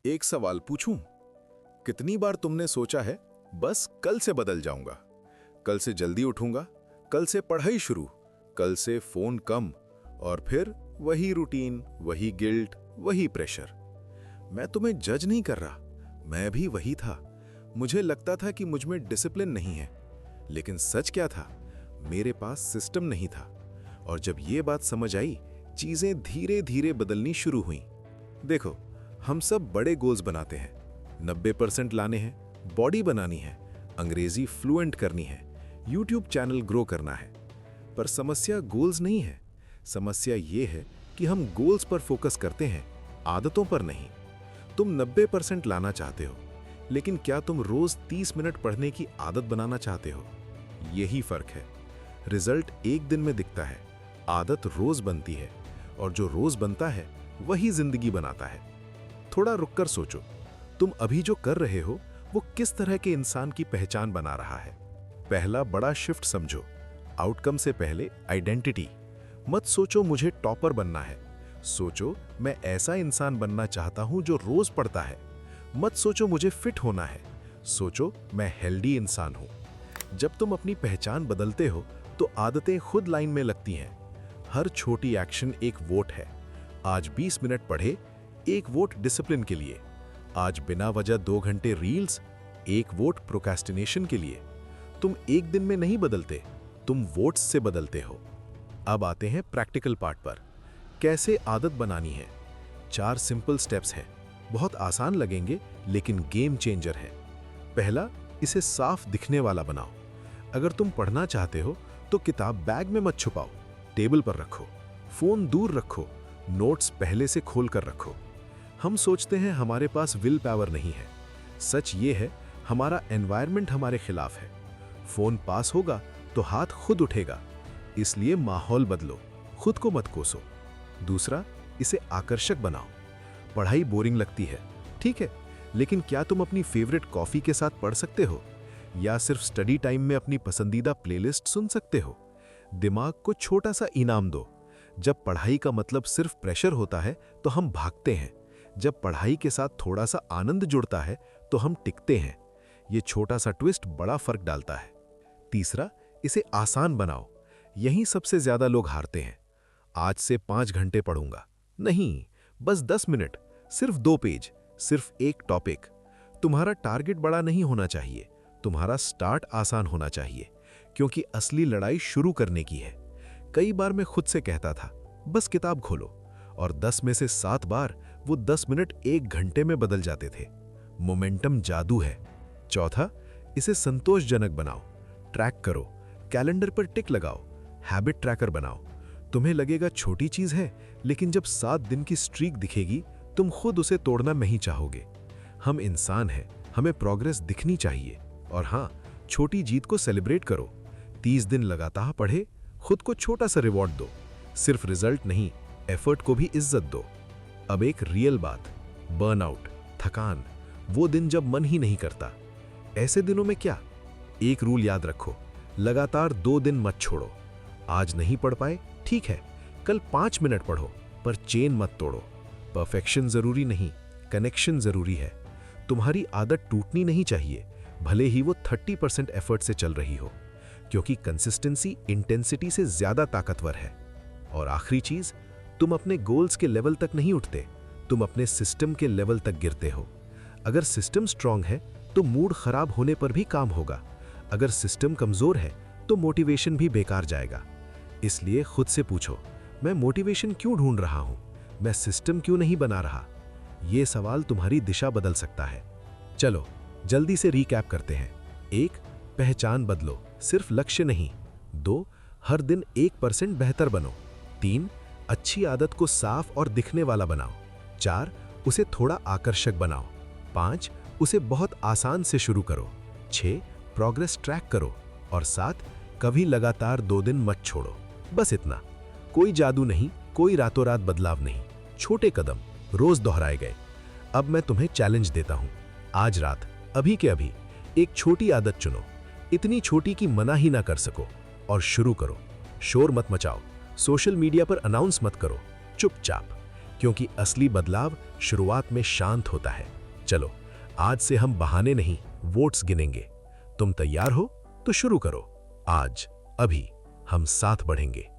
एक सवाल पूछूं? कितनी बार तुमने सोचा है बस कल से बदल जाऊंगा, कल से जल्दी उठूंगा, कल से पढ़ाई शुरू, कल से फोन कम, और फिर वही रूटीन, वही गिल्ट, वही प्रेशर। मैं तुम्हें जज नहीं कर रहा, मैं भी वही था। मुझे लगता था कि मुझ में डिसिप्लिन नहीं है, लेकिन सच क्या था? मेरे पास सिस्टम नहीं था। और जब ये बात समझ आई, चीजें धीरे धीरे बदलनी शुरू हुई। देखो, हम सब बड़े गोल्स बनाते हैं, 90% लाने हैं, बॉडी बनानी है, अंग्रेजी फ्लुएंट करनी है, यूट्यूब चैनल ग्रो करना है। पर समस्या गोल्स नहीं है, समस्या ये है कि हम गोल्स पर फोकस करते हैं, आदतों पर नहीं। तुम 90% लाना चाहते हो, लेकिन क्या तुम रोज 30 मिनट पढ़ने की आदत बनाना चाहते हो? यही फर्क है। रिजल्ट एक दिन में दिखता है, आदत रोज बनती है, और जो रोज बनता है वही जिंदगी बनाता है। थोड़ा रुककर सोचो, तुम अभी जो कर रहे हो वो किस तरह के इंसान की पहचान बना रहा है। पहला बड़ा शिफ्ट समझो, आउटकम से पहले आइडेंटिटी। मत सोचो मुझे टॉपर बनना है, सोचो मैं ऐसा इंसान बनना चाहता हूं जो रोज पढ़ता है। मत सोचो मुझे फिट होना है, सोचो मैं हेल्दी इंसान हूं। जब तुम अपनी पहचान बदलते हो तो आदतें खुद लाइन में लगती हैं। हर छोटी एक्शन एक वोट है। आज 20 मिनट पढ़े, एक वोट डिसिप्लिन के लिए। आज बिना वजह 2 घंटे रील्स, एक वोट प्रोक्रेस्टिनेशन के लिए। तुम एक दिन में नहीं बदलते, तुम वोट्स से बदलते हो। अब आते हैं प्रैक्टिकल पार्ट पर। कैसे आदत बनानी है? 4 सिंपल स्टेप्स हैं, बहुत आसान लगेंगे लेकिन गेम चेंजर है। पहला, इसे साफ दिखने वाला बनाओ। अगर तुम पढ़ना चाहते हो तो किताब बैग में मत छुपाओ, टेबल पर रखो, फोन दूर रखो, नोट्स पहले से खोल कर रखो। हम सोचते हैं हमारे पास विल पावर नहीं है। सच ये है, हमारा एनवायरनमेंट हमारे खिलाफ है। फोन पास होगा तो हाथ खुद उठेगा, इसलिए माहौल बदलो, खुद को मत कोसो। दूसरा, इसे आकर्षक बनाओ। पढ़ाई बोरिंग लगती है, ठीक है, लेकिन क्या तुम अपनी फेवरेट कॉफी के साथ पढ़ सकते हो? या सिर्फ स्टडी टाइम में अपनी पसंदीदा प्लेलिस्ट सुन सकते हो? दिमाग को छोटा सा इनाम दो। जब पढ़ाई का मतलब सिर्फ प्रेशर होता है तो हम भागते हैं, जब पढ़ाई के साथ थोड़ा सा आनंद जुड़ता है तो हम टिकते हैं। ये छोटा सा ट्विस्ट बड़ा फर्क डालता है। तीसरा, इसे आसान बनाओ। यहीं सबसे ज्यादा लोग हारते हैं। आज से 5 घंटे पढ़ूंगा, नहीं, बस 10 मिनट, सिर्फ 2 पेज, सिर्फ एक टॉपिक। तुम्हारा टारगेट बड़ा नहीं होना चाहिए, तुम्हारा स्टार्ट आसान होना चाहिए, क्योंकि असली लड़ाई शुरू करने की है। कई बार मैं खुद से कहता था बस किताब खोलो, और 10 में से 7 बार वो 10 मिनट 1 घंटे में बदल जाते थे। मोमेंटम जादू है। चौथा, इसे संतोषजनक बनाओ। ट्रैक करो, कैलेंडर पर टिक लगाओ, हैबिट ट्रैकर बनाओ। तुम्हें लगेगा छोटी चीज है, लेकिन जब 7 दिन की स्ट्रीक दिखेगी तुम खुद उसे तोड़ना नहीं चाहोगे। हम इंसान हैं, हमें प्रोग्रेस दिखनी चाहिए। और हाँ, छोटी जीत को सेलिब्रेट करो। 30 दिन लगातार पढ़े, खुद को छोटा सा रिवॉर्ड दो। सिर्फ रिजल्ट नहीं, एफर्ट को भी इज्जत दो। अब एक रियल बात, बर्नआउट, थकान, वो दिन जब मन ही नहीं करता। ऐसे दिनों में क्या? एक रूल याद रखो, लगातार 2 दिन मत छोड़ो। आज नहीं पढ़ पाए, ठीक है, कल 5 मिनट पढ़ो, पर चेन मत तोड़ो। परफेक्शन जरूरी नहीं, कनेक्शन जरूरी है। तुम्हारी आदत टूटनी नहीं चाहिए, भले ही वो 30% एफर्ट से चल रही हो, क्योंकि कंसिस्टेंसी इंटेंसिटी से ज्यादा ताकतवर है। और आखिरी चीज, तुम अपने गोल्स के लेवल तक नहीं उठते, तुम अपने सिस्टम के लेवल तक गिरते हो। अगर सिस्टम स्ट्रांग है तो मूड खराब होने पर भी काम होगा, अगर सिस्टम कमजोर है तो मोटिवेशन भी बेकार जाएगा। इसलिए खुद से पूछो, मैं मोटिवेशन क्यों ढूंढ रहा हूं, मैं सिस्टम क्यों नहीं बना रहा? यह सवाल तुम्हारी दिशा बदल सकता है। चलो जल्दी से रिकैप करते हैं। 1, पहचान बदलो, सिर्फ लक्ष्य नहीं। 2, हर दिन 1% बेहतर बनो। 3, अच्छी आदत को साफ और दिखने वाला बनाओ। 4, उसे थोड़ा आकर्षक बनाओ। 5, उसे बहुत आसान से शुरू करो। 6, प्रोग्रेस ट्रैक करो। और 7, कभी लगातार 2 दिन मत छोड़ो। बस इतना, कोई जादू नहीं, कोई रातों रात बदलाव नहीं, छोटे कदम रोज दोहराए गए। अब मैं तुम्हें चैलेंज देता हूं, आज रात अभी के अभी एक छोटी आदत चुनो, इतनी छोटी कि मना ही ना कर सको, और शुरू करो। शोर मत मचाओ, सोशल मीडिया पर अनाउंस मत करो, चुपचाप, क्योंकि असली बदलाव शुरुआत में शांत होता है। चलो, आज से हम बहाने नहीं, वोट्स गिनेंगे। तुम तैयार हो तो शुरू करो। आज, अभी हम साथ बढ़ेंगे।